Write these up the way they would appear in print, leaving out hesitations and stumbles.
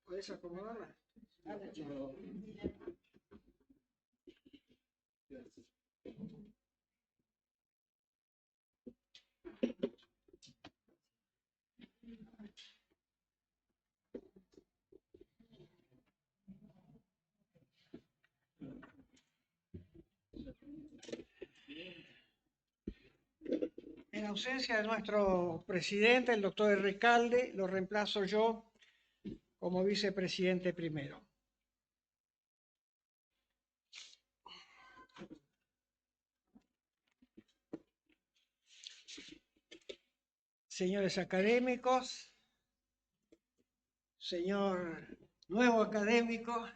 ¿Puedes acomodarla? En ausencia de nuestro presidente, el doctor Recalde, lo reemplazo yo como vicepresidente primero. Señores académicos, señor nuevo académico,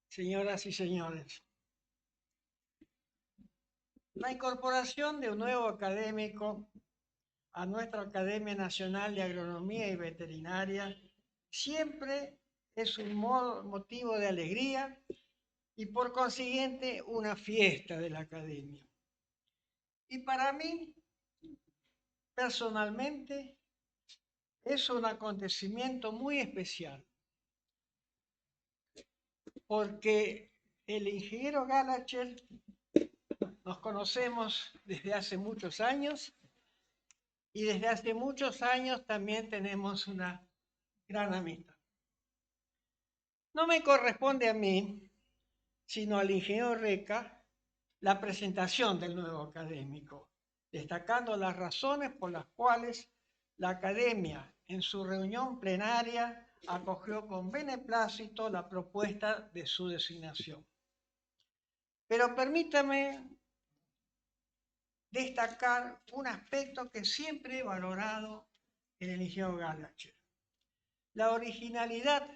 señoras y señores. La incorporación de un nuevo académico a nuestra Academia Nacional de Agronomía y Veterinaria siempre es un motivo de alegría y por consiguiente una fiesta de la Academia. Y para mí, personalmente, es un acontecimiento muy especial, porque el ingeniero Gallagher nos conocemos desde hace muchos años y desde hace muchos años también tenemos una gran amistad. No me corresponde a mí, sino al ingeniero Reca, la presentación del nuevo académico, destacando las razones por las cuales la Academia, en su reunión plenaria, acogió con beneplácito la propuesta de su designación. Pero permítame destacar un aspecto que siempre he valorado en el ingeniero Gallagher: la originalidad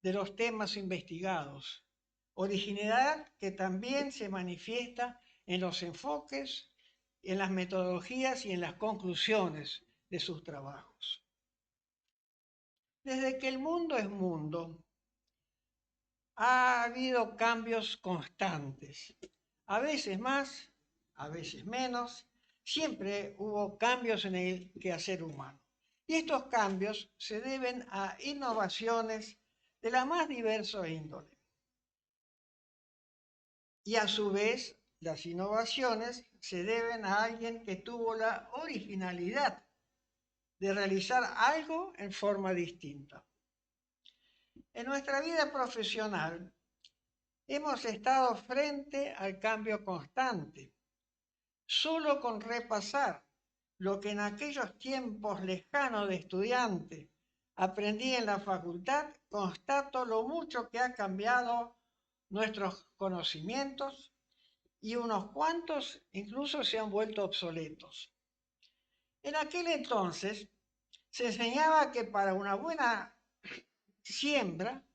de los temas investigados, originalidad que también se manifiesta en los enfoques, en las metodologías y en las conclusiones de sus trabajos. Desde que el mundo es mundo, ha habido cambios constantes, a veces más, a veces menos. Siempre hubo cambios en el quehacer humano. Y estos cambios se deben a innovaciones de la más diversa índole. Y a su vez, las innovaciones se deben a alguien que tuvo la originalidad de realizar algo en forma distinta. En nuestra vida profesional hemos estado frente al cambio constante. Solo con repasar lo que en aquellos tiempos lejanos de estudiante aprendí en la facultad, constato lo mucho que ha cambiado nuestros conocimientos y unos cuantos incluso se han vuelto obsoletos. En aquel entonces se enseñaba que para una buena siembra,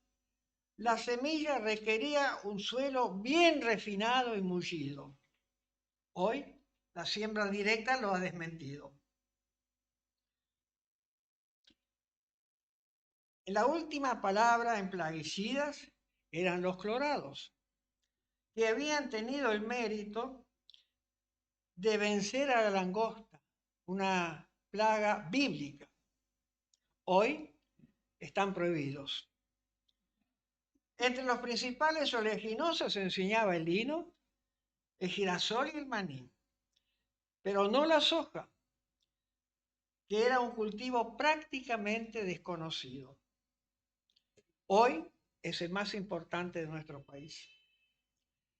la semilla requería un suelo bien refinado y mullido. Hoy, la siembra directa lo ha desmentido. La última palabra en plaguicidas eran los clorados, que habían tenido el mérito de vencer a la langosta, una plaga bíblica. Hoy están prohibidos. Entre los principales oleaginosos se enseñaba el lino, el girasol y el maní, pero no la soja, que era un cultivo prácticamente desconocido. Hoy es el más importante de nuestro país.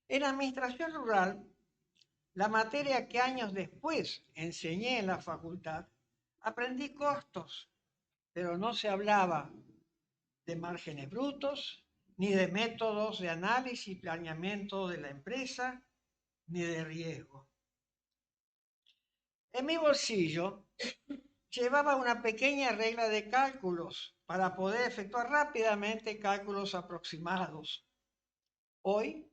En administración rural, la materia que años después enseñé en la facultad, aprendí costos, pero no se hablaba de márgenes brutos, ni de métodos de análisis y planeamiento de la empresa, ni de riesgo. En mi bolsillo llevaba una pequeña regla de cálculos para poder efectuar rápidamente cálculos aproximados. Hoy,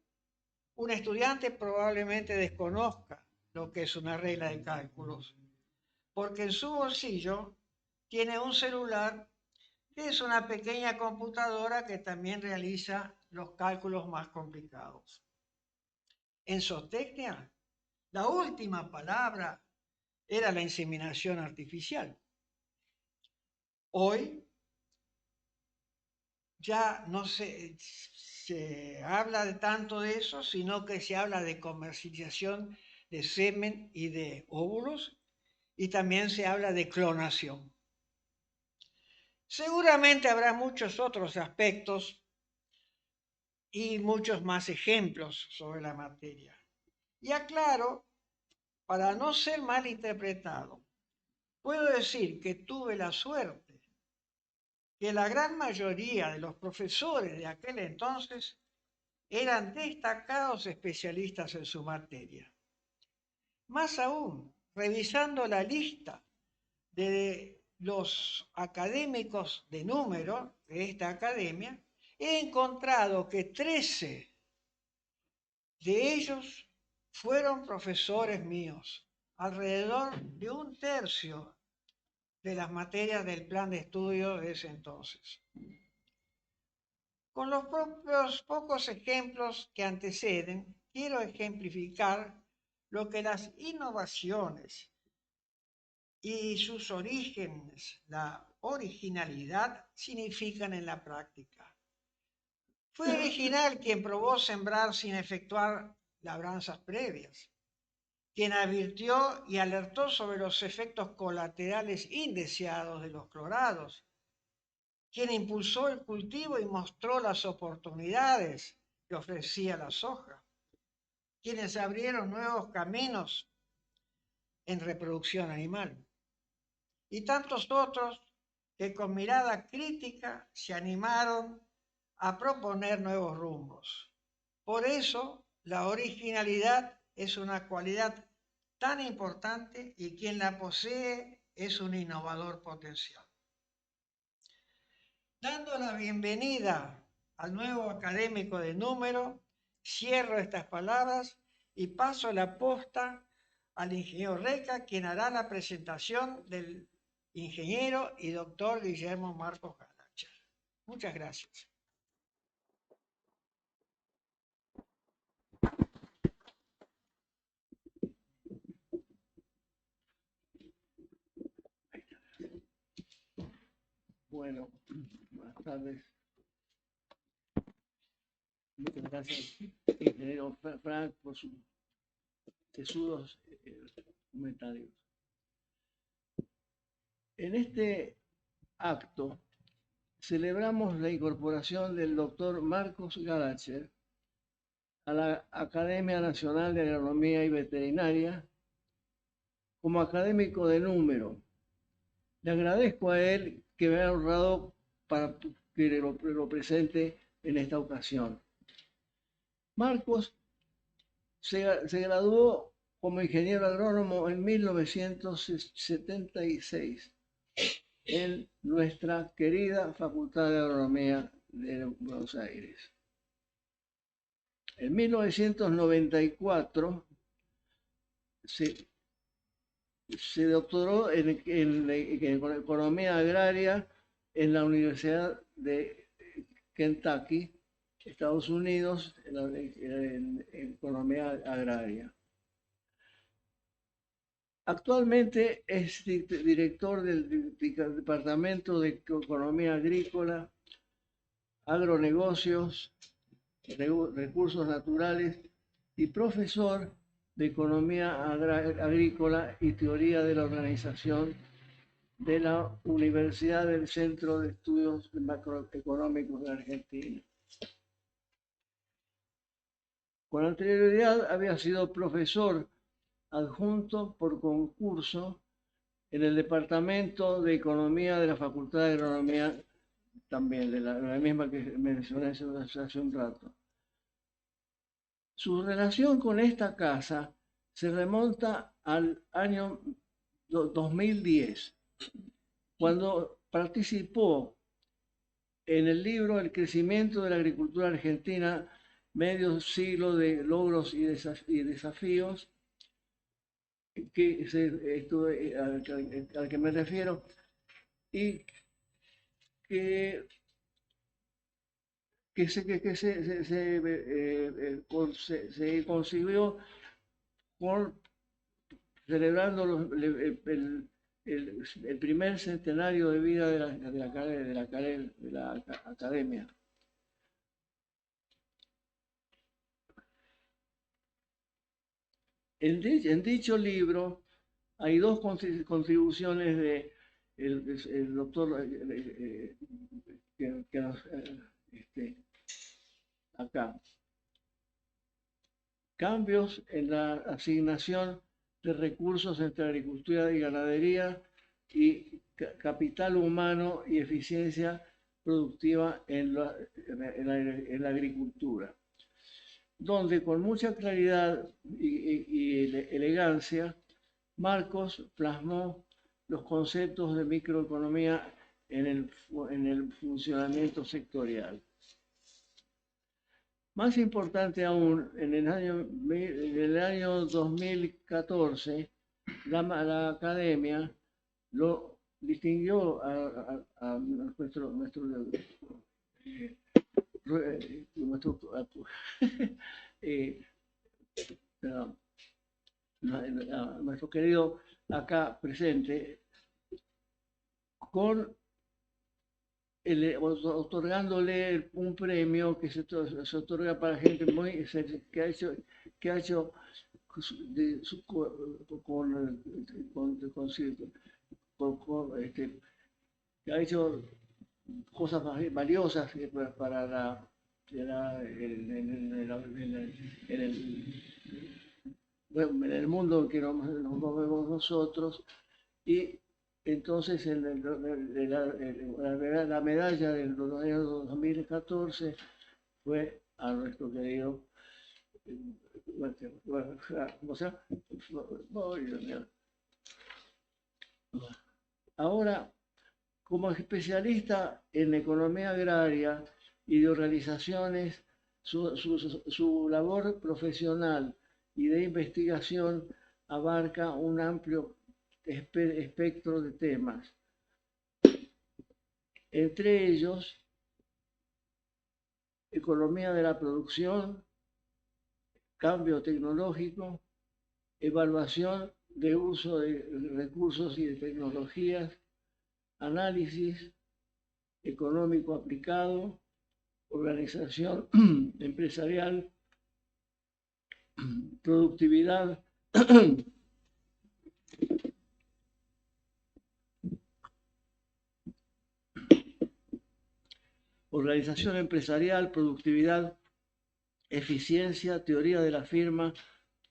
un estudiante probablemente desconozca lo que es una regla de cálculos, porque en su bolsillo tiene un celular que es una pequeña computadora que también realiza los cálculos más complicados. En zootecnia, la última palabra era la inseminación artificial. Hoy ya no se habla de tanto de eso, sino que se habla de comercialización de semen y de óvulos, y también se habla de clonación. Seguramente habrá muchos otros aspectos y muchos más ejemplos sobre la materia. Y aclaro, para no ser malinterpretado, puedo decir que tuve la suerte que la gran mayoría de los profesores de aquel entonces eran destacados especialistas en su materia. Más aún, revisando la lista de los académicos de número de esta academia, he encontrado que 13 de ellos fueron profesores míos, alrededor de un tercio de las materias del plan de estudio de ese entonces. Con los propios pocos ejemplos que anteceden, quiero ejemplificar lo que las innovaciones y sus orígenes, la originalidad, significan en la práctica. Fue original quien probó sembrar sin efectuar labranzas previas, quien advirtió y alertó sobre los efectos colaterales indeseados de los clorados, quien impulsó el cultivo y mostró las oportunidades que ofrecía la soja, quienes abrieron nuevos caminos en reproducción animal, y tantos otros que con mirada crítica se animaron a proponer nuevos rumbos. Por eso, la originalidad es una cualidad tan importante y quien la posee es un innovador potencial. Dando la bienvenida al nuevo académico de número, cierro estas palabras y paso la posta al ingeniero Reca, quien hará la presentación del ingeniero y doctor Guillermo Marcos Galacher. Muchas gracias. Bueno, buenas tardes. Muchas gracias, ingeniero Frank, por sus tesudos comentarios. En este acto celebramos la incorporación del doctor Marcos Galacher a la Academia Nacional de Agronomía y Veterinaria como académico de número. Le agradezco a él que me haya honrado para que lo presente en esta ocasión. Marcos se graduó como ingeniero agrónomo en 1976 en nuestra querida Facultad de Agronomía de Buenos Aires. En 1994 se doctoró en Economía Agraria en la Universidad de Kentucky, Estados Unidos, en Economía Agraria. Actualmente es director del Departamento de Economía Agrícola, Agronegocios, Recursos Naturales y profesor de Economía Agrícola y Teoría de la Organización de la Universidad del Centro de Estudios Macroeconómicos de Argentina. Con anterioridad había sido profesor adjunto por concurso en el Departamento de Economía de la Facultad de Agronomía, también de la misma que mencioné hace un rato. Su relación con esta casa se remonta al año 2010, cuando participó en el libro El crecimiento de la agricultura argentina, medio siglo de logros y desafíos, al que me refiero, y que se concibió celebrando el primer centenario de vida de la academia. En dicho libro hay dos contribuciones de el doctor acá. Cambios en la asignación de recursos entre agricultura y ganadería y capital humano y eficiencia productiva en la agricultura, donde con mucha claridad y elegancia Marcos plasmó los conceptos de microeconomía en el funcionamiento sectorial. Más importante aún, en el año 2014, la academia lo distinguió a nuestro querido acá presente, otorgándole un premio que se otorga para gente que ha hecho que ha hecho cosas valiosas para en el mundo en que nos movemos nosotros, y entonces la medalla del año 2014 fue a nuestro querido ¿cómo se llama? Ahora, como especialista en economía agraria y de organizaciones, su labor profesional y de investigación abarca un amplio espectro de temas. Entre ellos, economía de la producción, cambio tecnológico, evaluación de uso de recursos y de tecnologías, análisis económico aplicado, organización empresarial, productividad, eficiencia, teoría de la firma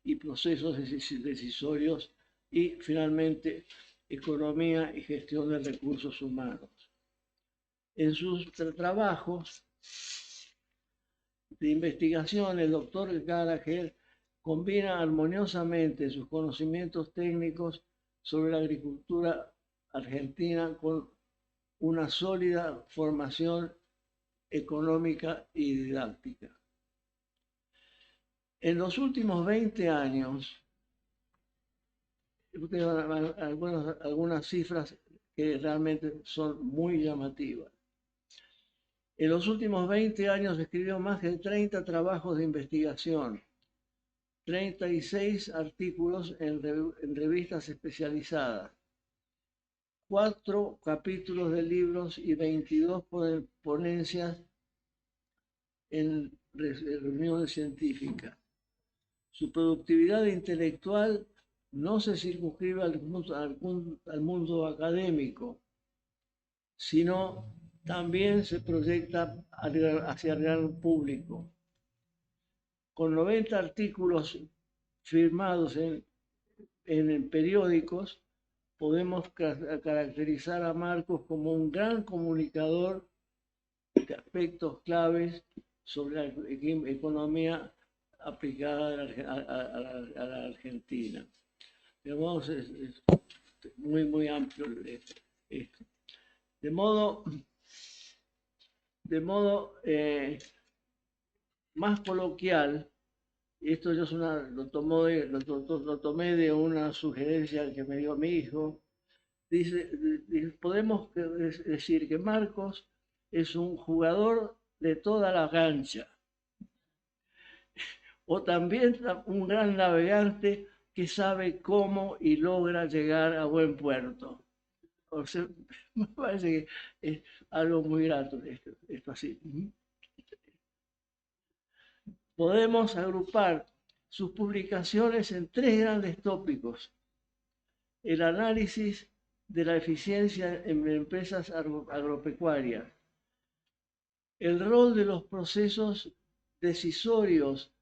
y procesos decisorios, y finalmente economía y gestión de recursos humanos. En sus trabajos de investigación, el doctor Gallagher combina armoniosamente sus conocimientos técnicos sobre la agricultura argentina con una sólida formación económica y didáctica. En los últimos 20 años, tengo algunas cifras que realmente son muy llamativas. En los últimos 20 años escribió más de 30 trabajos de investigación, 36 artículos en revistas especializadas, 4 capítulos de libros y 22 ponencias en reuniones científicas. Su productividad intelectual no se circunscribe al mundo académico, sino también se proyecta hacia el gran público. Con 90 artículos firmados en periódicos, podemos caracterizar a Marcos como un gran comunicador de aspectos claves sobre la economía aplicada a la Argentina. Digamos, es muy amplio esto. De modo más coloquial, esto yo lo tomé de una sugerencia que me dio mi hijo, podemos decir que Marcos es un jugador de toda la cancha, o también un gran navegante que sabe cómo y logra llegar a buen puerto. O sea, me parece que es algo muy grato esto así. Podemos agrupar sus publicaciones en 3 grandes tópicos: el análisis de la eficiencia en empresas agropecuarias, el rol de los procesos decisorios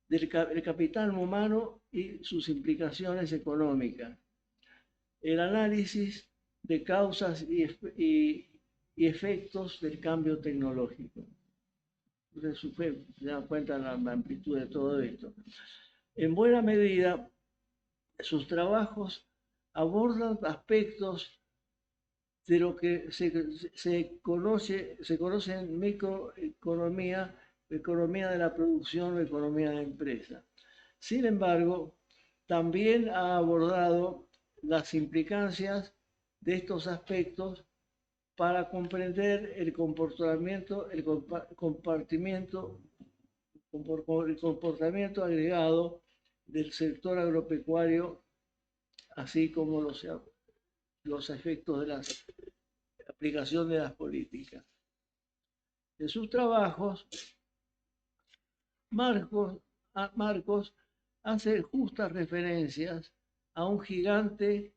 del capital humano y sus implicaciones económicas, el análisis de causas y efectos del cambio tecnológico. Entonces, se dan cuenta de la amplitud de todo esto. En buena medida, sus trabajos abordan aspectos de lo que se conoce en microeconomía, economía de la producción o economía de empresa. Sin embargo, también ha abordado las implicancias de estos aspectos para comprender el comportamiento agregado del sector agropecuario, así como los efectos de la aplicación de las políticas. En sus trabajos, Marcos hace justas referencias a un gigante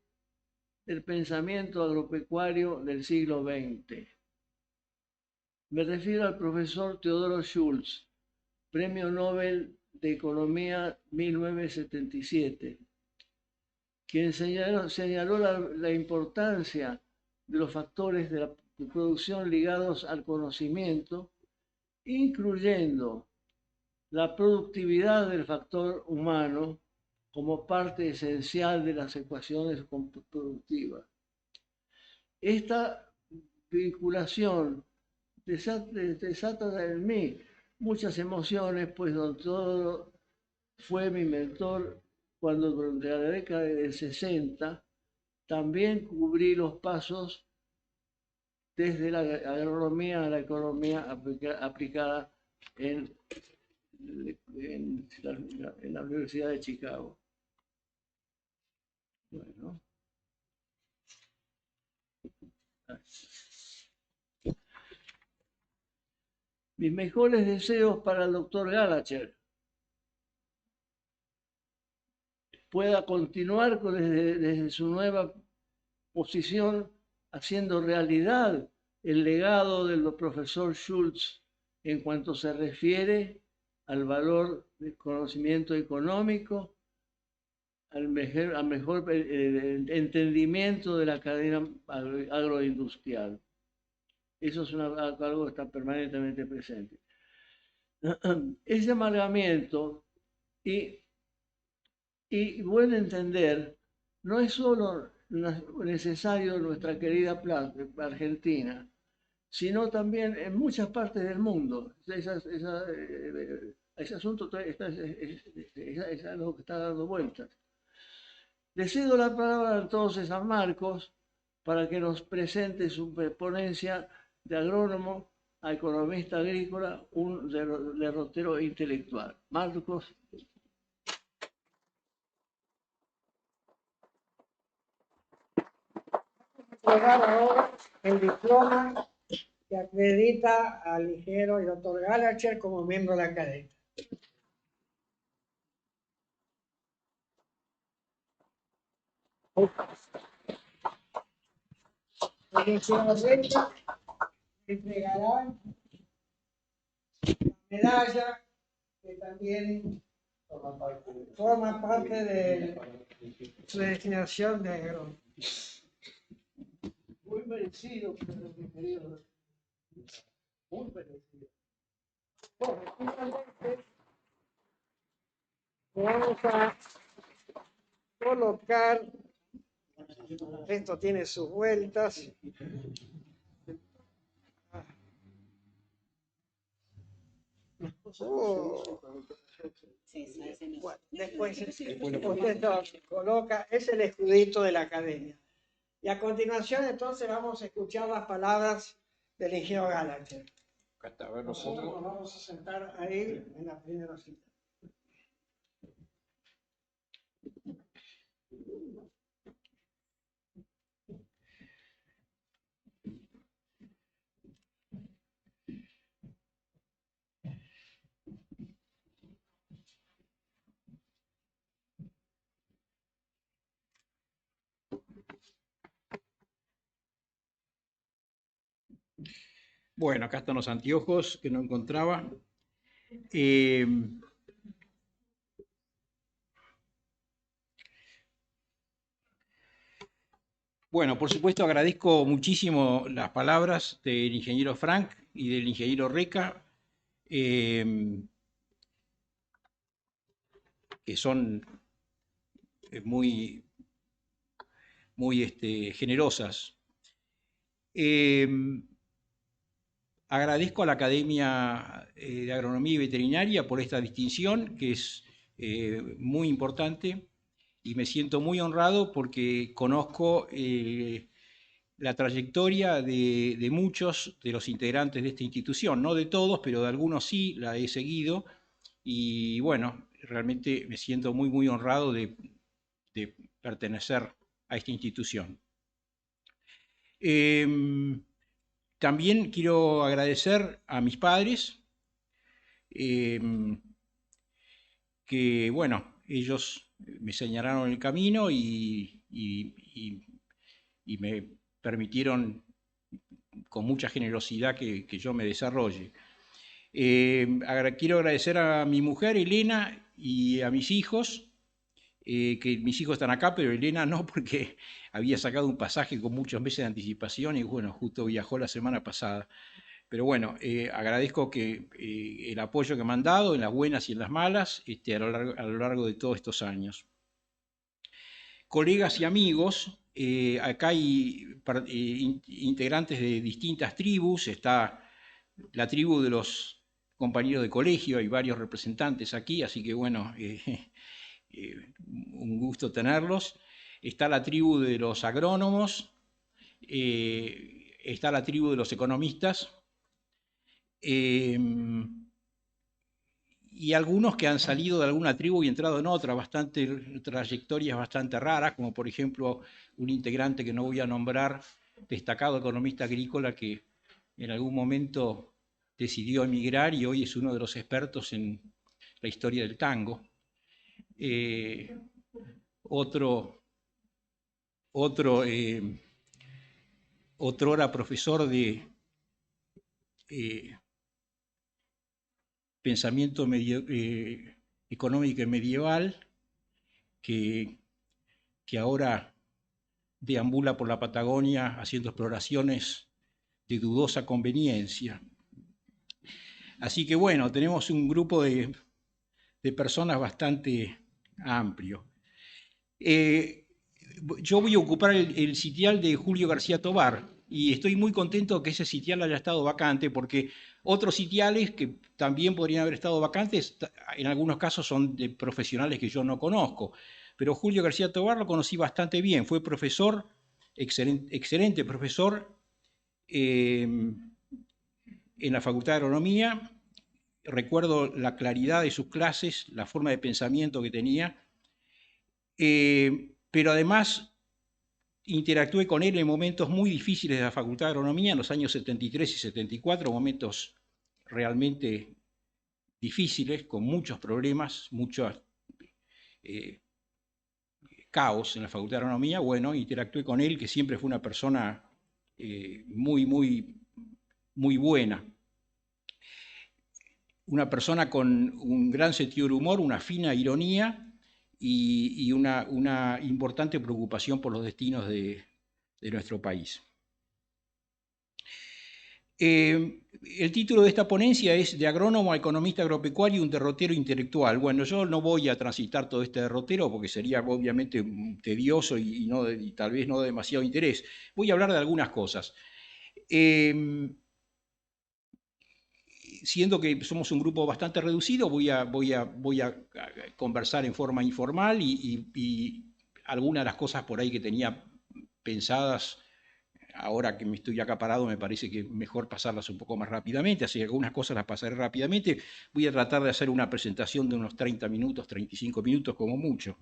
del pensamiento agropecuario del siglo XX. Me refiero al profesor Theodor Schultz, Premio Nobel de Economía 1977, quien señaló la importancia de los factores de la producción ligados al conocimiento, incluyendo la productividad del factor humano como parte esencial de las ecuaciones productivas. Esta vinculación desata en mí muchas emociones, pues don Teodoro fue mi mentor cuando durante la década del 60 también cubrí los pasos desde la agronomía a la economía aplicada en la Universidad de Chicago. Bueno. Mis mejores deseos para el doctor Gallagher. Pueda continuar desde su nueva posición haciendo realidad el legado del profesor Schultz en cuanto se refiere al valor del conocimiento económico, al mejor entendimiento de la cadena agroindustrial. Eso es algo que está permanentemente presente. Ese amargamiento y buen entender no es solo necesario en nuestra querida Argentina, sino también en muchas partes del mundo. Ese asunto es algo que está dando vueltas. Le cedo la palabra entonces a Marcos para que nos presente su ponencia de agrónomo a economista agrícola, un derrotero intelectual. Marcos. Ahora el diploma que acredita al ingeniero y doctor Gallagher como miembro de la academia. El ingeniero entregará la medalla que también forma parte de su destinación de agrónomo. Muy merecido, mi querido. Muy merecido. Bueno, finalmente vamos a colocar, esto tiene sus vueltas. Bueno, después usted lo coloca, es el escudito de la academia. Y a continuación, entonces, vamos a escuchar las palabras del ingeniero Gallagher. Nosotros nos vamos a sentar ahí en la primera cita. Bueno, acá están los anteojos que no encontraba. Bueno, por supuesto agradezco muchísimo las palabras del ingeniero Frank y del ingeniero Reca, que son muy, muy generosas. Agradezco a la Academia de Agronomía y Veterinaria por esta distinción, que es muy importante, y me siento muy honrado porque conozco la trayectoria de muchos de los integrantes de esta institución, no de todos, pero de algunos sí, la he seguido, y bueno, realmente me siento muy, muy honrado de pertenecer a esta institución. También quiero agradecer a mis padres, que bueno, ellos me señalaron el camino y me permitieron con mucha generosidad que yo me desarrolle. Quiero agradecer a mi mujer, Elena, y a mis hijos, que mis hijos están acá, pero Elena no, porque había sacado un pasaje con muchos meses de anticipación y bueno, justo viajó la semana pasada. Pero bueno, agradezco el apoyo que me han dado en las buenas y en las malas a lo largo de todos estos años. Colegas y amigos, acá hay integrantes de distintas tribus, está la tribu de los compañeros de colegio, hay varios representantes aquí, así que bueno, un gusto tenerlos. Está la tribu de los agrónomos, está la tribu de los economistas, y algunos que han salido de alguna tribu y entrado en otra, trayectorias bastante raras, como por ejemplo un integrante que no voy a nombrar, destacado economista agrícola que en algún momento decidió emigrar y hoy es uno de los expertos en la historia del tango. Otrora profesor de pensamiento económico y medieval, que ahora deambula por la Patagonia haciendo exploraciones de dudosa conveniencia. Así que bueno, tenemos un grupo de personas bastante amplio. Yo voy a ocupar el sitial de Julio García Tobar y estoy muy contento que ese sitial haya estado vacante porque otros sitiales que también podrían haber estado vacantes, en algunos casos son de profesionales que yo no conozco, pero Julio García Tobar lo conocí bastante bien, fue profesor, excelente profesor en la Facultad de Agronomía. Recuerdo la claridad de sus clases, la forma de pensamiento que tenía, pero además interactué con él en momentos muy difíciles de la Facultad de Agronomía, en los años 73 y 74, momentos realmente difíciles, con muchos problemas, mucho caos en la Facultad de Agronomía. Bueno, interactué con él, que siempre fue una persona muy, muy, muy buena. Una persona con un gran sentido del humor, una fina ironía y una importante preocupación por los destinos de nuestro país. El título de esta ponencia es De agrónomo a economista agropecuario, un derrotero intelectual. Bueno, yo no voy a transitar todo este derrotero porque sería obviamente tedioso y tal vez no de demasiado interés. Voy a hablar de algunas cosas. Siendo que somos un grupo bastante reducido, voy a conversar en forma informal y algunas de las cosas por ahí que tenía pensadas. Ahora que me estoy acá parado, me parece que mejor pasarlas un poco más rápidamente, así que algunas cosas las pasaré rápidamente. Voy a tratar de hacer una presentación de unos 30 minutos, 35 minutos como mucho.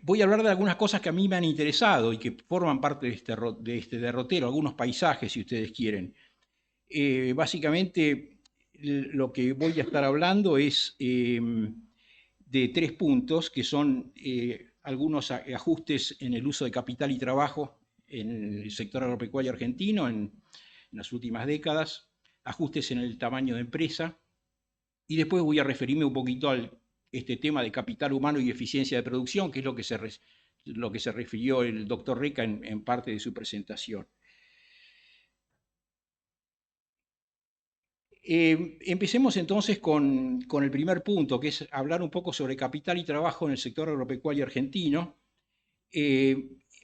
Voy a hablar de algunas cosas que a mí me han interesado y que forman parte de este derrotero, algunos paisajes, si ustedes quieren. Básicamente, lo que voy a estar hablando es de 3 puntos, que son algunos ajustes en el uso de capital y trabajo en el sector agropecuario argentino en las últimas décadas, ajustes en el tamaño de empresa, y después voy a referirme un poquito a este tema de capital humano y eficiencia de producción, que es lo que se refirió el doctor Reca en parte de su presentación. Empecemos entonces con el primer punto, que es hablar un poco sobre capital y trabajo en el sector agropecuario argentino.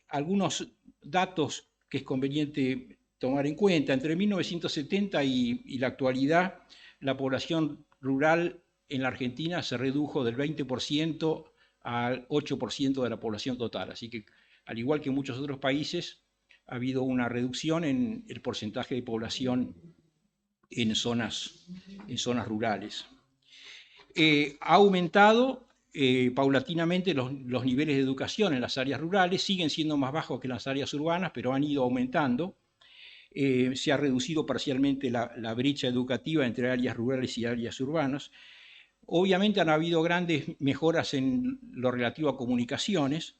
Algunos datos que es conveniente tomar en cuenta. Entre 1970 y la actualidad, la población rural en la Argentina se redujo del 20% al 8% de la población total. Así que, al igual que en muchos otros países, ha habido una reducción en el porcentaje de población en zonas rurales. Ha aumentado paulatinamente los niveles de educación en las áreas rurales, siguen siendo más bajos que en las áreas urbanas, pero han ido aumentando. Se ha reducido parcialmente la brecha educativa entre áreas rurales y áreas urbanas. Obviamente han habido grandes mejoras en lo relativo a comunicaciones,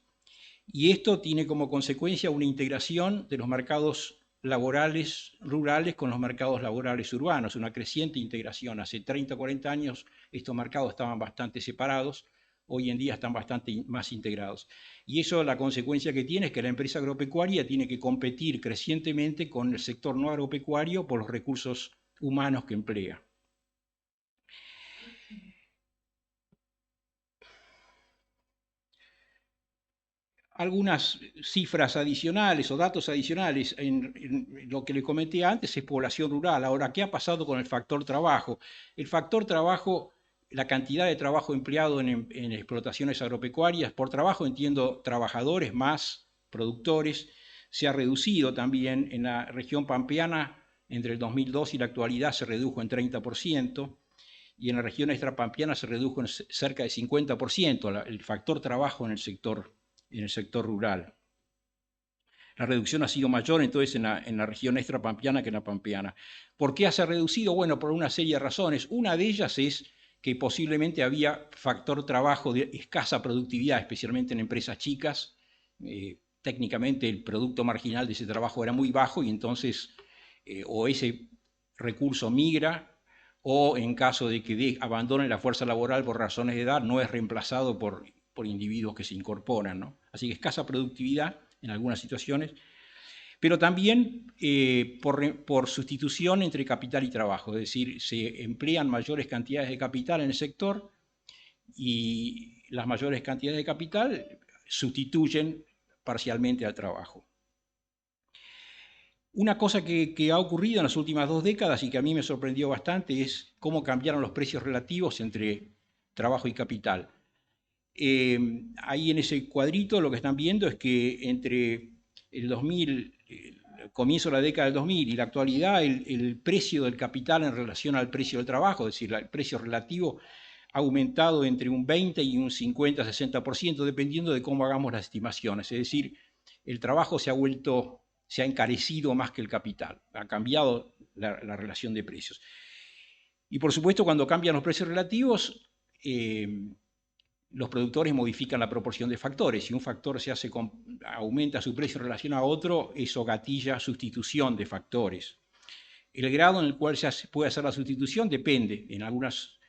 y esto tiene como consecuencia una integración de los mercados laborales rurales con los mercados laborales urbanos, una creciente integración. Hace 30 o 40 años estos mercados estaban bastante separados, hoy en día están bastante más integrados. Y eso, la consecuencia que tiene es que la empresa agropecuaria tiene que competir crecientemente con el sector no agropecuario por los recursos humanos que emplea. Algunas cifras adicionales o datos adicionales en lo que le comenté antes es población rural. Ahora, ¿qué ha pasado con el factor trabajo? El factor trabajo, la cantidad de trabajo empleado en explotaciones agropecuarias, por trabajo entiendo trabajadores más productores, se ha reducido también en la región pampeana. Entre el 2002 y la actualidad se redujo en 30%, y en la región extrapampeana se redujo en cerca de 50% el factor trabajo en el sector rural. La reducción ha sido mayor entonces en la región extrapampeana que en la pampeana. ¿Por qué se ha reducido? Bueno, por una serie de razones. Una de ellas es que posiblemente había factor trabajo de escasa productividad, especialmente en empresas chicas. Técnicamente el producto marginal de ese trabajo era muy bajo, y entonces o ese recurso migra, o en caso de que abandonen la fuerza laboral por razones de edad, no es reemplazado por individuos que se incorporan, ¿no? Así que escasa productividad en algunas situaciones, pero también por sustitución entre capital y trabajo, es decir, se emplean mayores cantidades de capital en el sector, y las mayores cantidades de capital sustituyen parcialmente al trabajo. Una cosa que ha ocurrido en las últimas 2 décadas y que a mí me sorprendió bastante es cómo cambiaron los precios relativos entre trabajo y capital. Ahí en ese cuadrito lo que están viendo es que entre el 2000, el comienzo de la década del 2000 y la actualidad, el precio del capital en relación al precio del trabajo, es decir, el precio relativo, ha aumentado entre un 20 y un 50-60%, dependiendo de cómo hagamos las estimaciones. Es decir, el trabajo se ha encarecido más que el capital, ha cambiado la relación de precios. Y por supuesto, cuando cambian los precios relativos, los productores modifican la proporción de factores. Si un factor aumenta su precio en relación a otro, eso gatilla sustitución de factores. El grado en el cual se puede hacer la sustitución depende. En algunas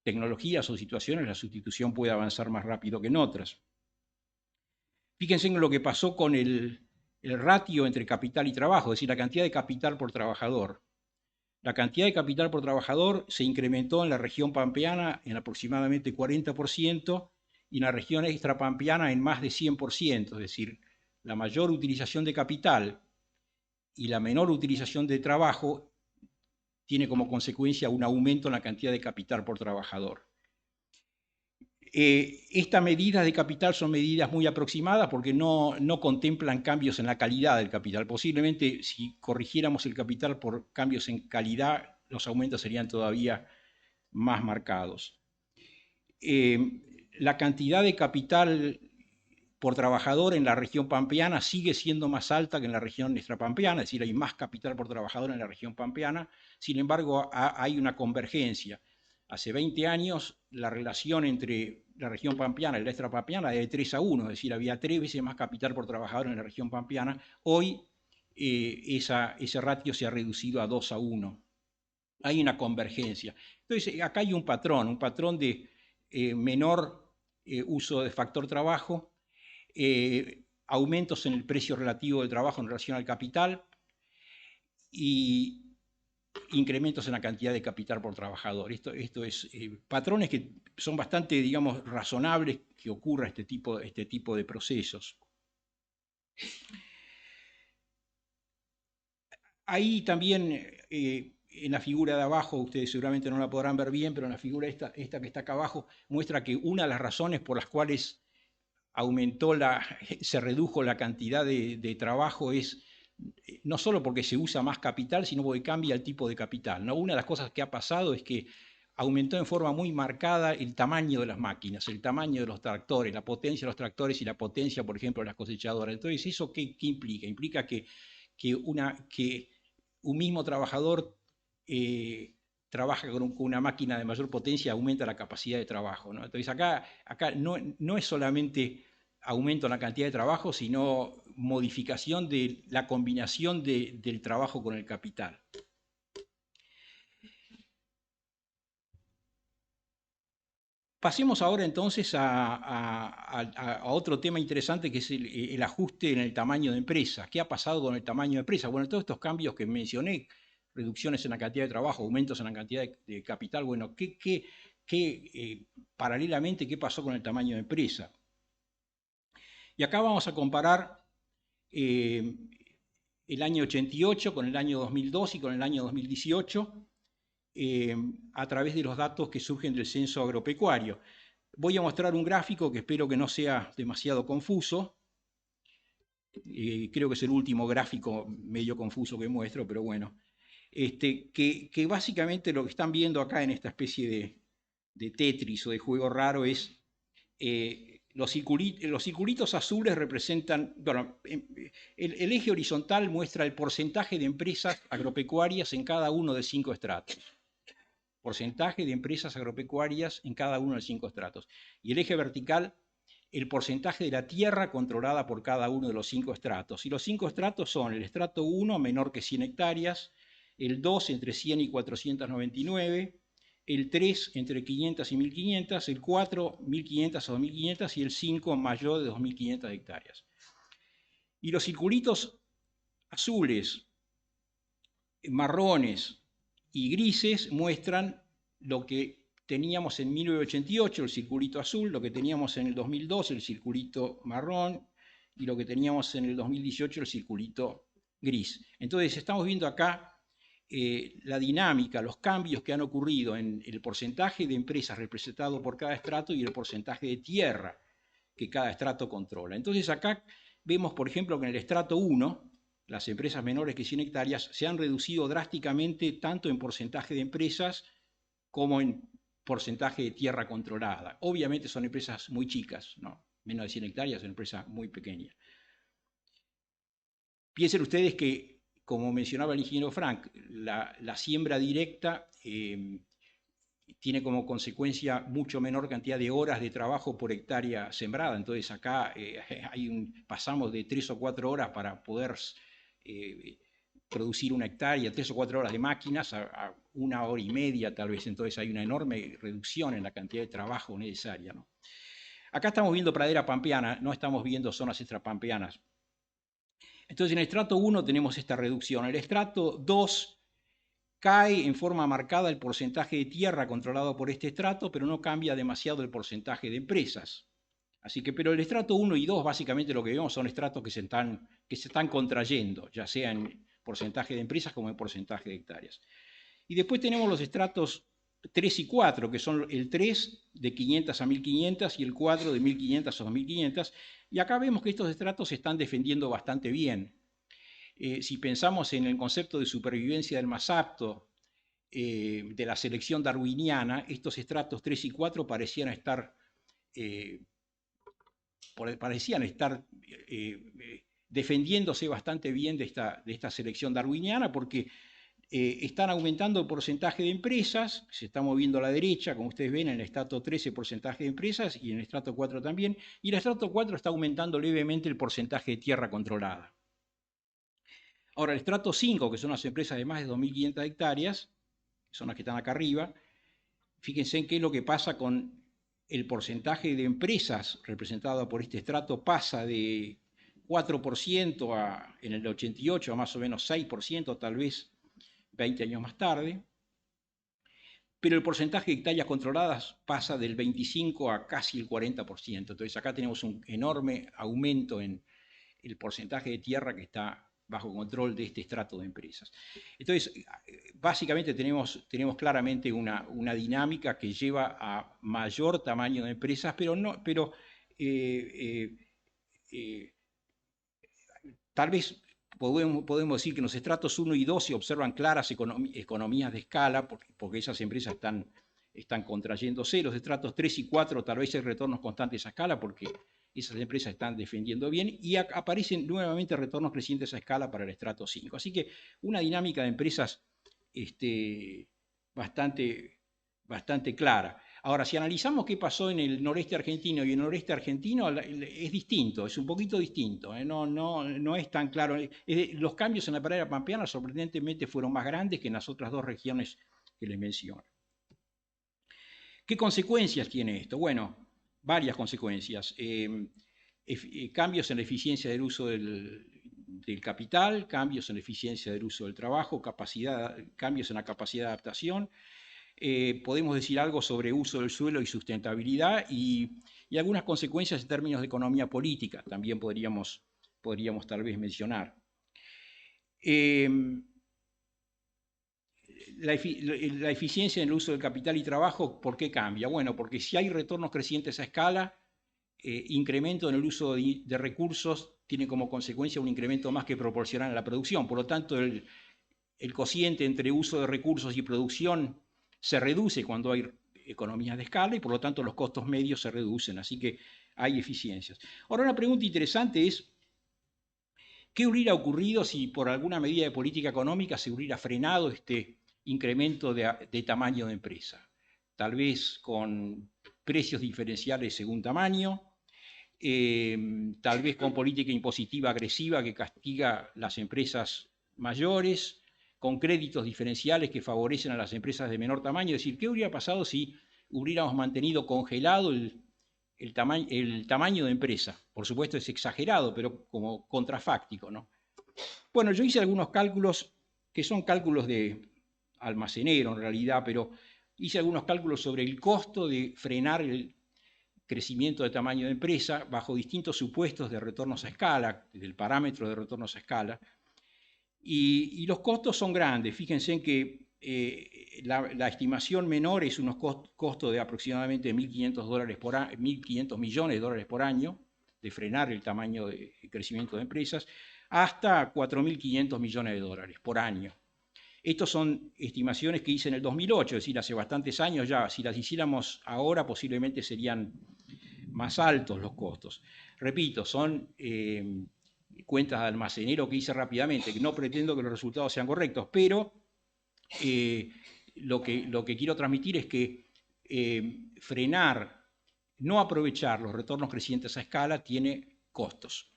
tecnologías o situaciones la sustitución puede avanzar más rápido que en otras. Fíjense en lo que pasó con el ratio entre capital y trabajo, es decir, la cantidad de capital por trabajador. La cantidad de capital por trabajador se incrementó en la región pampeana en aproximadamente 40% y en la región extrapampeana en más de 100%, es decir, la mayor utilización de capital y la menor utilización de trabajo tiene como consecuencia un aumento en la cantidad de capital por trabajador. Estas medidas de capital son medidas muy aproximadas porque no contemplan cambios en la calidad del capital. Posiblemente si corrigiéramos el capital por cambios en calidad, los aumentos serían todavía más marcados. La cantidad de capital por trabajador en la región pampeana sigue siendo más alta que en la región extrapampeana, es decir, hay más capital por trabajador en la región pampeana. Sin embargo, hay una convergencia. Hace 20 años la relación entre la región pampeana y la extrapampeana era de 3-1, es decir, había 3 veces más capital por trabajador en la región pampeana. Hoy ese ratio se ha reducido a 2-1. Hay una convergencia. Entonces, acá hay un patrón de menor uso de factor trabajo, aumentos en el precio relativo del trabajo en relación al capital y incrementos en la cantidad de capital por trabajador. Esto es patrones que son bastante, digamos, razonables que ocurra este tipo de procesos. Ahí también, en la figura de abajo, ustedes seguramente no la podrán ver bien, pero en la figura esta que está acá abajo, muestra que una de las razones por las cuales se redujo la cantidad de trabajo es no solo porque se usa más capital, sino porque cambia el tipo de capital, ¿no? Una de las cosas que ha pasado es que aumentó en forma muy marcada el tamaño de las máquinas, el tamaño de los tractores, la potencia de los tractores y la potencia, por ejemplo, de las cosechadoras. Entonces, ¿eso qué implica? Implica que un mismo trabajador trabaja con una máquina de mayor potencia, aumenta la capacidad de trabajo, ¿no? Entonces acá no es solamente aumento en la cantidad de trabajo, sino modificación de la combinación del trabajo con el capital. Pasemos ahora entonces a otro tema interesante, que es el ajuste en el tamaño de empresa. ¿Qué ha pasado con el tamaño de empresa? Bueno, todos estos cambios que mencioné, reducciones en la cantidad de trabajo, aumentos en la cantidad de capital, bueno, paralelamente, ¿qué pasó con el tamaño de empresa? Y acá vamos a comparar el año 88 con el año 2002 y con el año 2018 a través de los datos que surgen del censo agropecuario. Voy a mostrar un gráfico que espero que no sea demasiado confuso. Creo que es el último gráfico medio confuso que muestro, pero bueno. Que básicamente lo que están viendo acá en esta especie de Tetris o de juego raro es los circulitos azules representan, bueno, el eje horizontal muestra el porcentaje de empresas agropecuarias en cada uno de 5 estratos. Porcentaje de empresas agropecuarias en cada uno de 5 estratos. Y el eje vertical, el porcentaje de la tierra controlada por cada uno de los 5 estratos. Y los 5 estratos son el estrato 1, menor que 100 hectáreas, el 2, entre 100 y 499, el 3, entre 500 y 1500, el 4, 1500 a 2500 y el 5, mayor de 2500 hectáreas. Y los circulitos azules, marrones y grises muestran lo que teníamos en 1988, el circulito azul, lo que teníamos en el 2002, el circulito marrón, y lo que teníamos en el 2018, el circulito gris. Entonces estamos viendo acá la dinámica, los cambios que han ocurrido en el porcentaje de empresas representado por cada estrato y el porcentaje de tierra que cada estrato controla. Entonces acá vemos, por ejemplo, que en el estrato 1, las empresas menores que 100 hectáreas se han reducido drásticamente tanto en porcentaje de empresas como en porcentaje de tierra controlada. Obviamente son empresas muy chicas, ¿no? Menos de 100 hectáreas, son empresas muy pequeñas. Piensen ustedes que, como mencionaba el ingeniero Frank, la siembra directa tiene como consecuencia mucho menor cantidad de horas de trabajo por hectárea sembrada. Entonces acá pasamos de 3 o 4 horas para poder producir una hectárea, 3 o 4 horas de máquinas a 1 hora y media tal vez. Entonces hay una enorme reducción en la cantidad de trabajo necesaria, ¿no? Acá estamos viendo pradera pampeana, no estamos viendo zonas extrapampeanas. Entonces en el estrato 1 tenemos esta reducción. En el estrato 2 cae en forma marcada el porcentaje de tierra controlado por este estrato, pero no cambia demasiado el porcentaje de empresas. Así que, pero el estrato 1 y 2 básicamente lo que vemos son estratos que se están contrayendo, ya sea en porcentaje de empresas como en porcentaje de hectáreas. Y después tenemos los estratos 3 y 4, que son el 3 de 500 a 1500 y el 4 de 1500 a 2500, y acá vemos que estos estratos se están defendiendo bastante bien. Si pensamos en el concepto de supervivencia del más apto, de la selección darwiniana, estos estratos 3 y 4 parecían estar defendiéndose bastante bien de esta selección darwiniana, porque están aumentando el porcentaje de empresas, se está moviendo a la derecha, como ustedes ven, en el estrato 13 el porcentaje de empresas y en el estrato 4 también, y el estrato 4 está aumentando levemente el porcentaje de tierra controlada. Ahora, el estrato 5, que son las empresas de más de 2.500 hectáreas, que son las que están acá arriba, fíjense en qué es lo que pasa con el porcentaje de empresas representado por este estrato, pasa de 4% en el 88 a más o menos 6%, tal vez 20 años más tarde, pero el porcentaje de hectáreas controladas pasa del 25 a casi el 40%. Entonces acá tenemos un enorme aumento en el porcentaje de tierra que está bajo control de este estrato de empresas. Entonces, básicamente tenemos claramente una dinámica que lleva a mayor tamaño de empresas, pero tal vez podemos decir que en los estratos 1 y 2 se observan claras economías de escala, porque esas empresas están contrayéndose. Los estratos 3 y 4 tal vez hay retornos constantes a escala, porque esas empresas están defendiendo bien, y aparecen nuevamente retornos crecientes a escala para el estrato 5. Así que una dinámica de empresas bastante clara. Ahora, si analizamos qué pasó en el noreste argentino y en el noreste argentino, es distinto, es un poquito distinto, no es tan claro. Los cambios en la pradera pampeana sorprendentemente fueron más grandes que en las otras dos regiones que les menciono. ¿Qué consecuencias tiene esto? Bueno, varias consecuencias. Cambios en la eficiencia del uso del capital, cambios en la eficiencia del uso del trabajo, cambios en la capacidad de adaptación. Podemos decir algo sobre uso del suelo y sustentabilidad y algunas consecuencias en términos de economía política, también podríamos tal vez mencionar. La eficiencia en el uso del capital y trabajo, ¿por qué cambia? Bueno, porque si hay retornos crecientes a escala, incremento en el uso de recursos tiene como consecuencia un incremento más que proporcional a la producción. Por lo tanto, el cociente entre uso de recursos y producción se reduce cuando hay economías de escala y por lo tanto los costos medios se reducen, así que hay eficiencias. Ahora, una pregunta interesante es, ¿qué hubiera ocurrido si por alguna medida de política económica se hubiera frenado este incremento de tamaño de empresa? Tal vez con precios diferenciales según tamaño, tal vez con política impositiva agresiva que castiga las empresas mayores, con créditos diferenciales que favorecen a las empresas de menor tamaño. Es decir, ¿qué hubiera pasado si hubiéramos mantenido congelado el tamaño de empresa? Por supuesto es exagerado, pero como contrafáctico, ¿no? Bueno, yo hice algunos cálculos que son cálculos de almacenero en realidad, pero hice algunos cálculos sobre el costo de frenar el crecimiento de tamaño de empresa bajo distintos supuestos de retornos a escala, del parámetro de retornos a escala, y los costos son grandes. Fíjense en que la estimación menor es unos costos de aproximadamente $1.500 millones por año de frenar el tamaño de crecimiento de empresas, hasta $4.500 millones por año. Estas son estimaciones que hice en el 2008, es decir, hace bastantes años ya. Si las hiciéramos ahora, posiblemente serían más altos los costos. Repito, son cuentas de almacenero que hice rápidamente, que no pretendo que los resultados sean correctos, pero lo que quiero transmitir es que frenar, no aprovechar los retornos crecientes a escala tiene costos.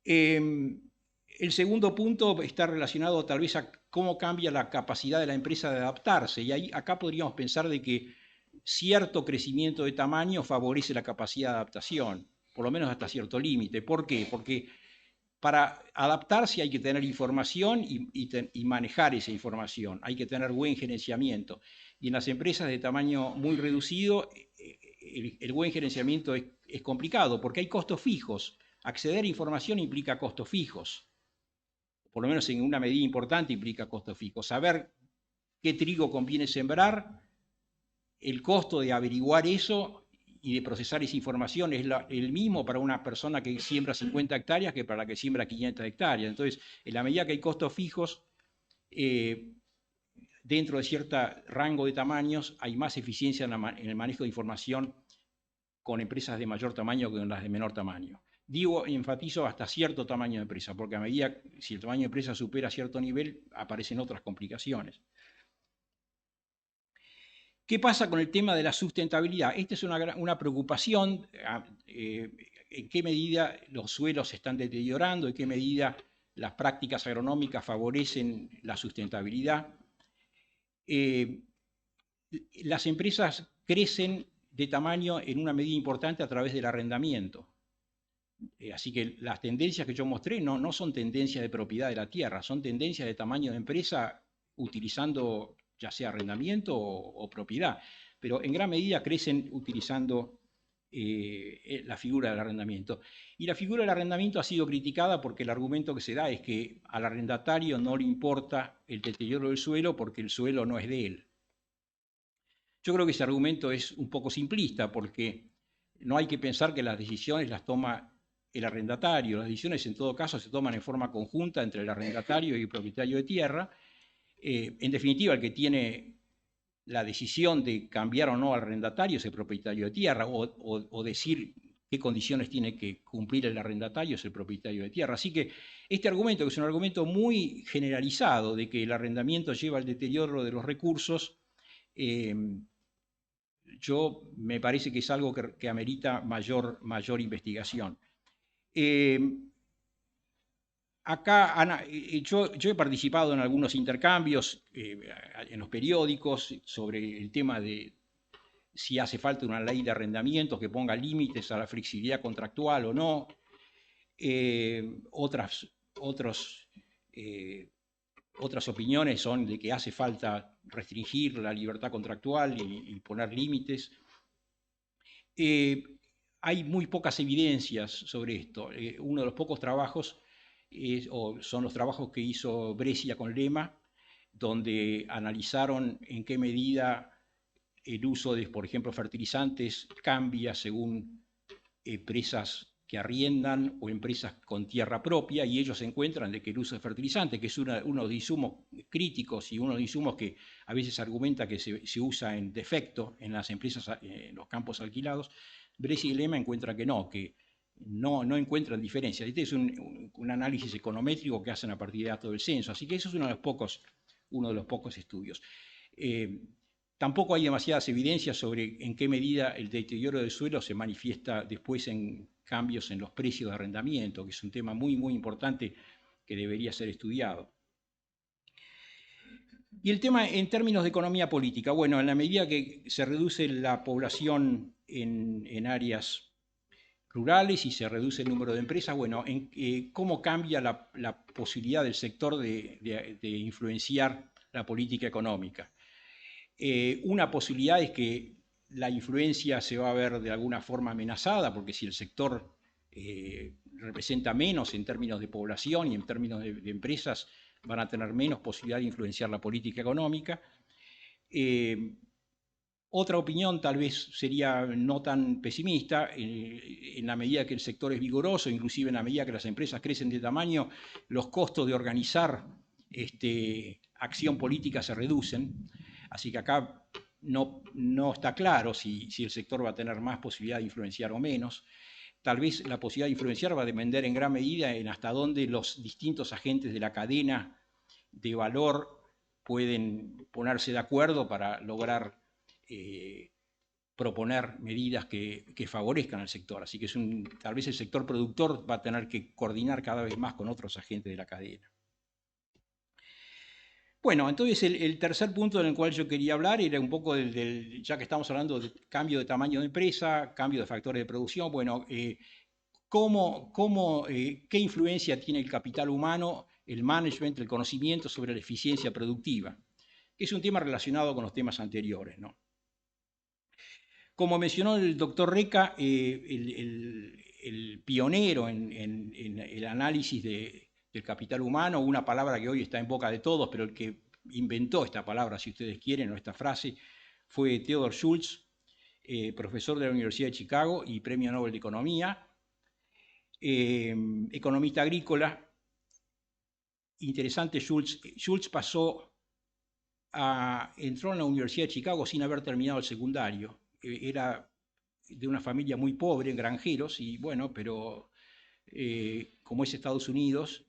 El segundo punto está relacionado tal vez a cómo cambia la capacidad de la empresa de adaptarse, y acá podríamos pensar de que cierto crecimiento de tamaño favorece la capacidad de adaptación, por lo menos hasta cierto límite. ¿Por qué? Porque para adaptarse hay que tener información y manejar esa información, hay que tener buen gerenciamiento. Y en las empresas de tamaño muy reducido, el buen gerenciamiento es complicado porque hay costos fijos. Acceder a información implica costos fijos, por lo menos en una medida importante implica costos fijos. Saber qué trigo conviene sembrar, el costo de averiguar eso y de procesar esa información es el mismo para una persona que siembra 50 hectáreas que para la que siembra 500 hectáreas. Entonces, en la medida que hay costos fijos, dentro de cierto rango de tamaños, hay más eficiencia en el manejo de información con empresas de mayor tamaño que con las de menor tamaño. Digo, enfatizo hasta cierto tamaño de empresa, porque a medida, si el tamaño de empresa supera cierto nivel, aparecen otras complicaciones. ¿Qué pasa con el tema de la sustentabilidad? Esta es una preocupación, en qué medida los suelos se están deteriorando, en qué medida las prácticas agronómicas favorecen la sustentabilidad. Las empresas crecen de tamaño en una medida importante a través del arrendamiento. Así que las tendencias que yo mostré no son tendencias de propiedad de la tierra, son tendencias de tamaño de empresa utilizando ya sea arrendamiento o propiedad, pero en gran medida crecen utilizando la figura del arrendamiento. Y la figura del arrendamiento ha sido criticada porque el argumento que se da es que al arrendatario no le importa el deterioro del suelo porque el suelo no es de él. Yo creo que ese argumento es un poco simplista porque no hay que pensar que las decisiones las toma el arrendatario. Las decisiones en todo caso se toman en forma conjunta entre el arrendatario y el propietario de tierra. En definitiva, el que tiene la decisión de cambiar o no al arrendatario es el propietario de tierra, o decir qué condiciones tiene que cumplir el arrendatario es el propietario de tierra. Así que este argumento, que es un argumento muy generalizado de que el arrendamiento lleva al deterioro de los recursos, yo me parece que es algo que amerita mayor investigación. Acá, yo he participado en algunos intercambios en los periódicos sobre el tema de si hace falta una ley de arrendamientos que ponga límites a la flexibilidad contractual o no. Otras opiniones son de que hace falta restringir la libertad contractual y poner límites. Hay muy pocas evidencias sobre esto. Uno de los pocos trabajos son los trabajos que hizo Brescia con Lema, donde analizaron en qué medida el uso de, por ejemplo, fertilizantes cambia según empresas que arriendan o empresas con tierra propia, y ellos encuentran de que el uso de fertilizantes, que es uno de los insumos críticos y uno de los insumos que a veces argumenta que se usa en defecto en las empresas, en los campos alquilados, Brescia y Lema encuentran que no encuentran diferencia. Este es un análisis econométrico que hacen a partir de datos del censo, así que eso es uno de los pocos estudios. Tampoco hay demasiadas evidencias sobre en qué medida el deterioro del suelo se manifiesta después en cambios en los precios de arrendamiento, que es un tema muy, muy importante que debería ser estudiado. Y el tema en términos de economía política, bueno, en la medida que se reduce la población en áreas rurales y se reduce el número de empresas, bueno, ¿cómo cambia la posibilidad del sector de influenciar la política económica? Una posibilidad es que la influencia se va a ver de alguna forma amenazada, porque si el sector representa menos en términos de población y en términos de empresas, van a tener menos posibilidad de influenciar la política económica. Otra opinión tal vez sería no tan pesimista, en la medida que el sector es vigoroso, inclusive en la medida que las empresas crecen de tamaño, los costos de organizar acción política se reducen. Así que acá no está claro si el sector va a tener más posibilidad de influenciar o menos. Tal vez la posibilidad de influenciar va a depender en gran medida en hasta dónde los distintos agentes de la cadena de valor pueden ponerse de acuerdo para lograr proponer medidas que favorezcan al sector. Así que tal vez el sector productor va a tener que coordinar cada vez más con otros agentes de la cadena. Bueno, entonces el tercer punto en el cual yo quería hablar era un poco ya que estamos hablando de cambio de tamaño de empresa, cambio de factores de producción, bueno, ¿qué influencia tiene el capital humano, el management, el conocimiento sobre la eficiencia productiva? Es un tema relacionado con los temas anteriores, ¿no? Como mencionó el doctor Reca, el pionero en el análisis del capital humano, una palabra que hoy está en boca de todos, pero el que inventó esta palabra, si ustedes quieren, o esta frase, fue Theodore Schultz, profesor de la Universidad de Chicago y premio Nobel de Economía, economista agrícola. Interesante, Schultz entró en la Universidad de Chicago sin haber terminado el secundario. Era de una familia muy pobre, granjeros, y bueno, pero como es Estados Unidos,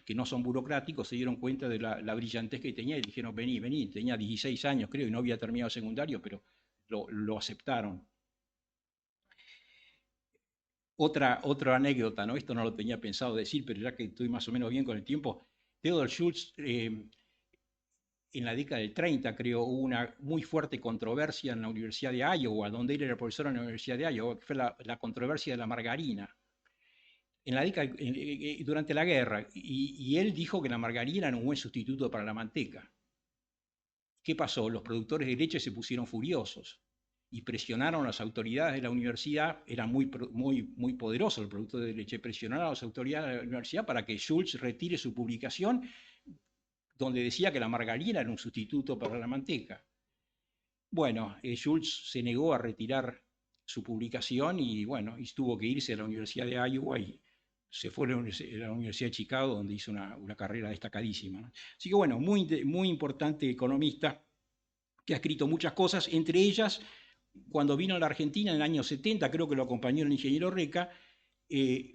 que no son burocráticos, se dieron cuenta de la brillantez que tenía y dijeron, vení, tenía 16 años creo y no había terminado el secundario, pero lo aceptaron. Otra anécdota, ¿no? Esto no lo tenía pensado decir, pero ya que estoy más o menos bien con el tiempo, Theodore Schultz, en la década del 30, creo, hubo una muy fuerte controversia en la Universidad de Iowa, donde él era profesor en la Universidad de Iowa, que fue la controversia de la margarina. En la década, durante la guerra, y él dijo que la margarina era un buen sustituto para la manteca. ¿Qué pasó? Los productores de leche se pusieron furiosos y presionaron a las autoridades de la universidad. Era muy poderoso el productor de leche, presionaron a las autoridades de la universidad para que Schultz retire su publicación donde decía que la margarina era un sustituto para la manteca. Bueno, Schultz se negó a retirar su publicación y bueno, y tuvo que irse a la Universidad de Iowa y se fue a la Universidad de Chicago, donde hizo una carrera destacadísima, ¿no? Así que bueno, muy importante economista que ha escrito muchas cosas, entre ellas, cuando vino a la Argentina en el año 70, creo que lo acompañó el ingeniero Reca,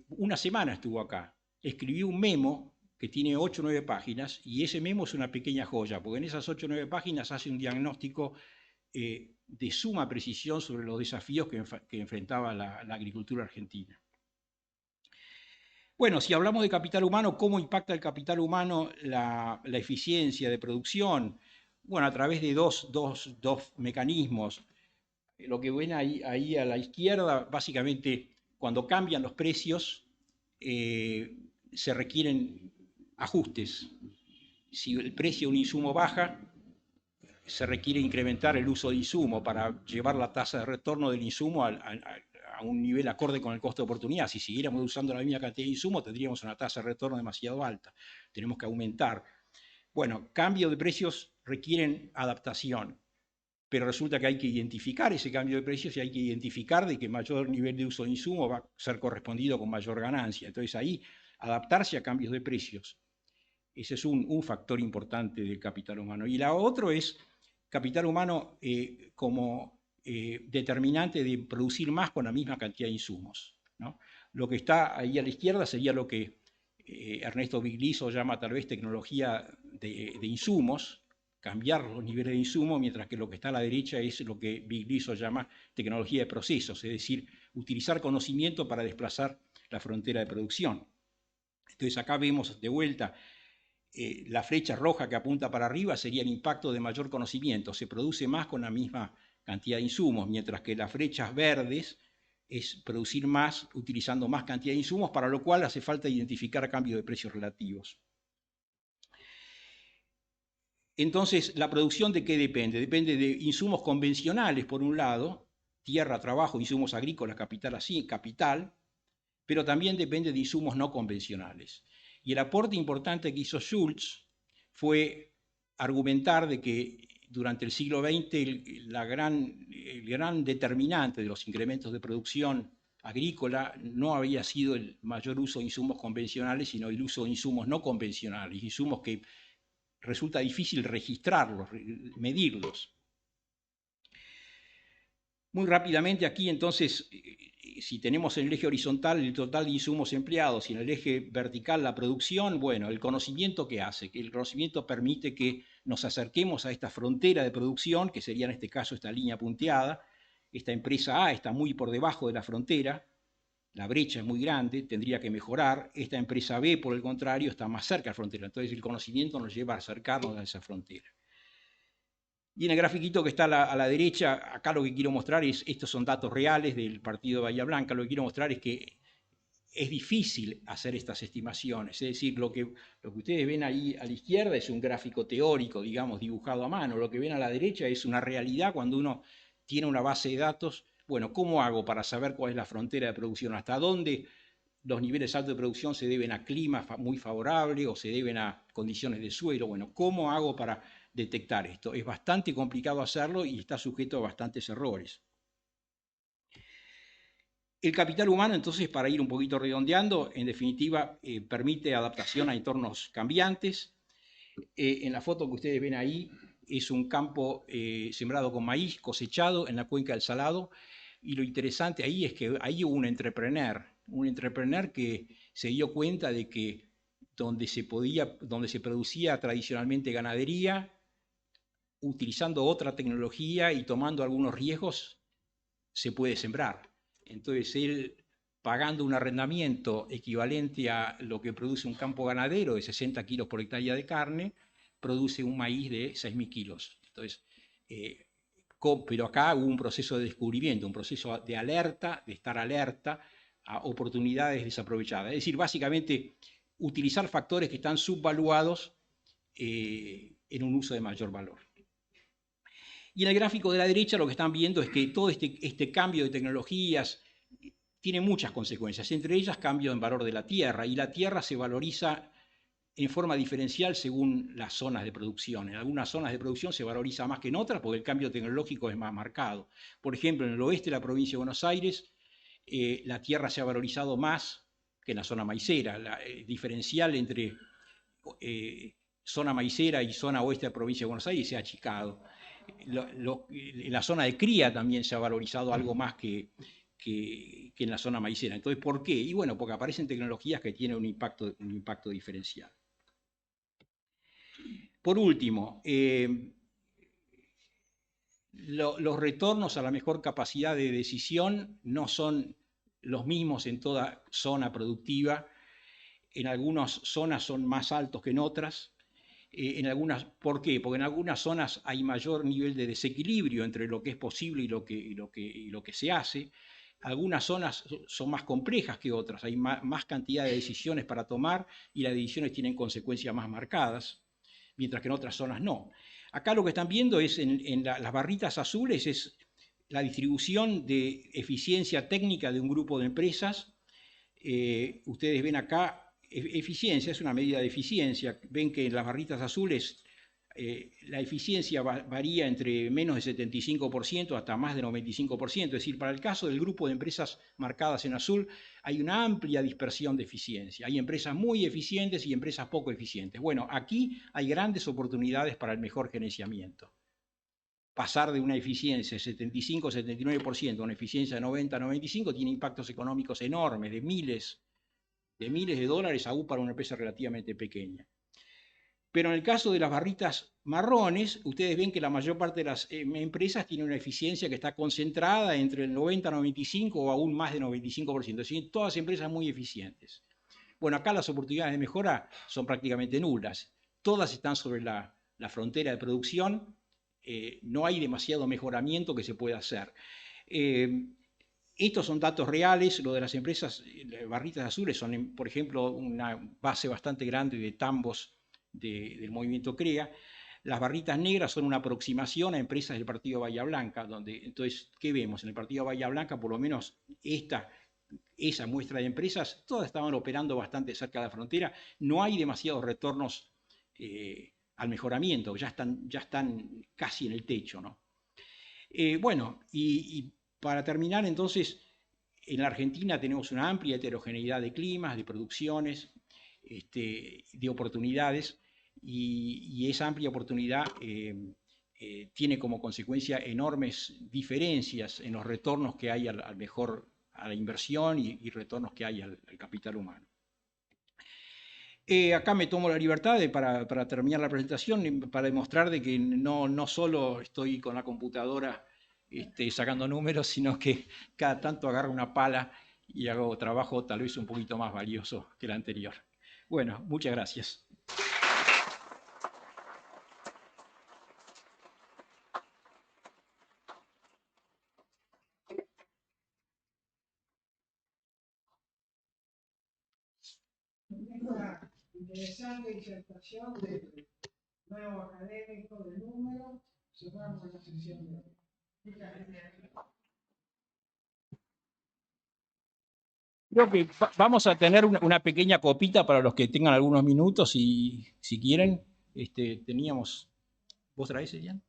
una semana estuvo acá, escribió un memo que tiene 8 o 9 páginas, y ese memo es una pequeña joya, porque en esas 8 o 9 páginas hace un diagnóstico de suma precisión sobre los desafíos que enfrentaba la agricultura argentina. Bueno, si hablamos de capital humano, ¿cómo impacta el capital humano la eficiencia de producción? Bueno, a través de dos mecanismos. Lo que ven ahí a la izquierda, básicamente, cuando cambian los precios, se requieren ajustes. Si el precio de un insumo baja, se requiere incrementar el uso de insumo para llevar la tasa de retorno del insumo a un nivel acorde con el costo de oportunidad. Si siguiéramos usando la misma cantidad de insumo, tendríamos una tasa de retorno demasiado alta. Tenemos que aumentar. Bueno, cambio de precios requieren adaptación, pero resulta que hay que identificar ese cambio de precios y hay que identificar de que mayor nivel de uso de insumo va a ser correspondido con mayor ganancia. Entonces ahí, adaptarse a cambios de precios. Ese es un factor importante del capital humano. Y la otra es capital humano como determinante de producir más con la misma cantidad de insumos, ¿no? Lo que está ahí a la izquierda sería lo que Ernesto Bigliso llama tal vez tecnología de insumos, cambiar los niveles de insumo, mientras que lo que está a la derecha es lo que Bigliso llama tecnología de procesos, es decir, utilizar conocimiento para desplazar la frontera de producción. Entonces acá vemos de vuelta la flecha roja que apunta para arriba sería el impacto de mayor conocimiento, se produce más con la misma cantidad de insumos, mientras que las flechas verdes es producir más utilizando más cantidad de insumos, para lo cual hace falta identificar cambios de precios relativos. Entonces, ¿la producción de qué depende? Depende de insumos convencionales, por un lado, tierra, trabajo, insumos agrícolas, capital, pero también depende de insumos no convencionales. Y el aporte importante que hizo Schultz fue argumentar de que durante el siglo XX el gran determinante de los incrementos de producción agrícola no había sido el mayor uso de insumos convencionales, sino el uso de insumos no convencionales, insumos que resulta difícil registrarlos, medirlos. Muy rápidamente aquí entonces, si tenemos en el eje horizontal el total de insumos empleados y en el eje vertical la producción, bueno, el conocimiento ¿qué hace? Que el conocimiento permite que nos acerquemos a esta frontera de producción, que sería en este caso esta línea punteada. Esta empresa A está muy por debajo de la frontera, la brecha es muy grande, tendría que mejorar. Esta empresa B, por el contrario, está más cerca de la frontera. Entonces el conocimiento nos lleva a acercarnos a esa frontera. Y en el grafiquito que está a la derecha, acá lo que quiero mostrar es, estos son datos reales del partido de Bahía Blanca, lo que quiero mostrar es que es difícil hacer estas estimaciones, es decir, lo que ustedes ven ahí a la izquierda es un gráfico teórico, digamos, dibujado a mano, lo que ven a la derecha es una realidad cuando uno tiene una base de datos. Bueno, ¿cómo hago para saber cuál es la frontera de producción? ¿Hasta dónde los niveles altos de producción se deben a clima muy favorable o se deben a condiciones de suelo. Bueno, ¿cómo hago para detectar esto? Es bastante complicado hacerlo y está sujeto a bastantes errores. El capital humano, entonces, para ir un poquito redondeando, en definitiva, permite adaptación a entornos cambiantes. En la foto que ustedes ven ahí es un campo sembrado con maíz, cosechado en la cuenca del Salado, y lo interesante ahí es que ahí hubo un entrepreneur que se dio cuenta de que donde se producía tradicionalmente ganadería, utilizando otra tecnología y tomando algunos riesgos, se puede sembrar. Entonces él, pagando un arrendamiento equivalente a lo que produce un campo ganadero de 60 kilos por hectárea de carne, produce un maíz de 6.000 kilos. Entonces, pero acá hubo un proceso de descubrimiento, un proceso de alerta, de estar alerta a oportunidades desaprovechadas. Es decir, básicamente utilizar factores que están subvaluados en un uso de mayor valor. Y en el gráfico de la derecha lo que están viendo es que todo este cambio de tecnologías tiene muchas consecuencias, entre ellas cambio en valor de la tierra, y la tierra se valoriza en forma diferencial según las zonas de producción. En algunas zonas de producción se valoriza más que en otras porque el cambio tecnológico es más marcado. Por ejemplo, en el oeste de la provincia de Buenos Aires, la tierra se ha valorizado más que en la zona maicera. El diferencial entre zona maicera y zona oeste de la provincia de Buenos Aires se ha achicado. En la zona de cría también se ha valorizado algo más que en la zona maicera. Entonces, ¿por qué? Y bueno, porque aparecen tecnologías que tienen un impacto diferencial. Por último, los retornos a la mejor capacidad de decisión no son los mismos en toda zona productiva. En algunas zonas son más altos que en otras. ¿Por qué? Porque en algunas zonas hay mayor nivel de desequilibrio entre lo que es posible y lo que se hace. Algunas zonas son más complejas que otras, hay más cantidad de decisiones para tomar y las decisiones tienen consecuencias más marcadas, mientras que en otras zonas no. Acá lo que están viendo es en las barritas azules es la distribución de eficiencia técnica de un grupo de empresas. Ustedes ven acá eficiencia, es una medida de eficiencia. Ven que en las barritas azules la eficiencia varía entre menos de 75% hasta más de 95%. Es decir, para el caso del grupo de empresas marcadas en azul, hay una amplia dispersión de eficiencia. Hay empresas muy eficientes y empresas poco eficientes. Bueno, aquí hay grandes oportunidades para el mejor gerenciamiento. Pasar de una eficiencia de 75-79% a una eficiencia de 90-95% tiene impactos económicos enormes, de miles de dólares, aún para una empresa relativamente pequeña. Pero en el caso de las barritas marrones, ustedes ven que la mayor parte de las empresas tienen una eficiencia que está concentrada entre el 90-95% o aún más de 95%. Es decir, todas empresas muy eficientes. Bueno, acá las oportunidades de mejora son prácticamente nulas. Todas están sobre la frontera de producción. No hay demasiado mejoramiento que se pueda hacer. Estos son datos reales. Lo de las empresas, las barritas azules son, por ejemplo, una base bastante grande de tambos del movimiento CREA. Las barritas negras son una aproximación a empresas del partido Bahía Blanca, donde, entonces, ¿qué vemos? En el partido Bahía Blanca, por lo menos esa muestra de empresas, todas estaban operando bastante cerca de la frontera. No hay demasiados retornos al mejoramiento, ya están casi en el techo, ¿no? Bueno, y para terminar, entonces, en la Argentina tenemos una amplia heterogeneidad de climas, de producciones, de oportunidades, y esa amplia oportunidad tiene como consecuencia enormes diferencias en los retornos que hay a la inversión y retornos que hay al capital humano. Acá me tomo la libertad para terminar la presentación, para demostrar de que no solo estoy con la computadora sacando números, sino que cada tanto agarro una pala y hago trabajo tal vez un poquito más valioso que el anterior. Bueno, muchas gracias. Una interesante disertación del nuevo académico de números. Cerramos la sesión de hoy. Muchas gracias. Creo que vamos a tener una pequeña copita para los que tengan algunos minutos y si quieren, teníamos... ¿Vos traes, Elian?